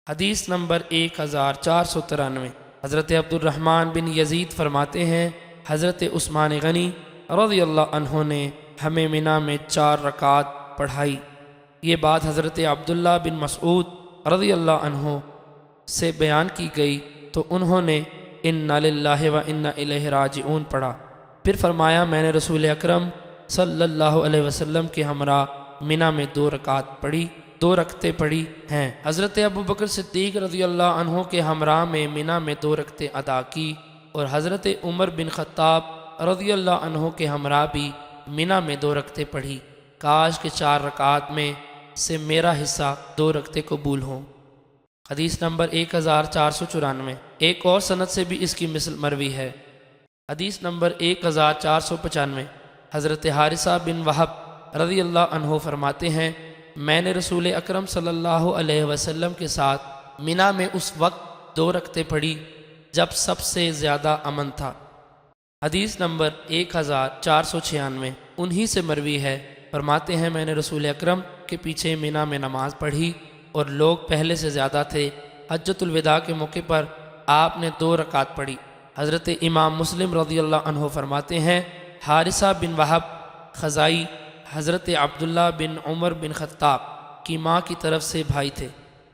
حدیث نمبر 1493۔ حضرت عبد الرحمن بن یزید فرماتے ہیں حضرت عثمان غنی رضی اللہ عنہ نے ہمیں منا میں 4 رکعت پڑھائی۔ یہ بات حضرت عبداللہ بن مسعود رضی اللہ عنہ سے بیان کی گئی تو انہوں نے انا للہ و انا الیہ راجعون پڑھا۔ پھر فرمایا میں نے رسول اکرم صلی اللہ علیہ وسلم کے ہمراہ منا میں 2 رکعتیں پڑھی ہیں۔ حضرت ابو بکر صدیق رضی اللہ عنہ کے ہمراہ میں منا میں 2 رکعتیں ادا کی، اور حضرت عمر بن خطاب رضی اللہ عنہ کے ہمراہ بھی منا میں 2 رکعتیں پڑھی۔ کاش کے 4 رکعات میں سے میرا حصہ 2 رکعتیں قبول ہوں۔ حدیث نمبر 1494۔ ایک اور سند سے بھی اس کی مثل مروی ہے۔ حدیث نمبر 1495۔ حضرت حارثہ بن وہب رضی اللہ عنہ فرماتے ہیں میں نے رسول اکرم صلی اللہ علیہ وسلم کے ساتھ منا میں اس وقت 2 رکعتیں پڑھی جب سب سے زیادہ امن تھا۔ حدیث نمبر 1496۔ انہی سے مروی ہے، فرماتے ہیں میں نے رسول اکرم کے پیچھے منا میں نماز پڑھی اور لوگ پہلے سے زیادہ تھے۔ حجۃ الوداع کے موقع پر آپ نے 2 رکعت پڑھی۔ حضرت امام مسلم رضی اللہ عنہ فرماتے ہیں حارثہ بن وہب خزائی حضرت عبداللہ بن عمر بن خطاب کی ماں کی طرف سے بھائی تھے۔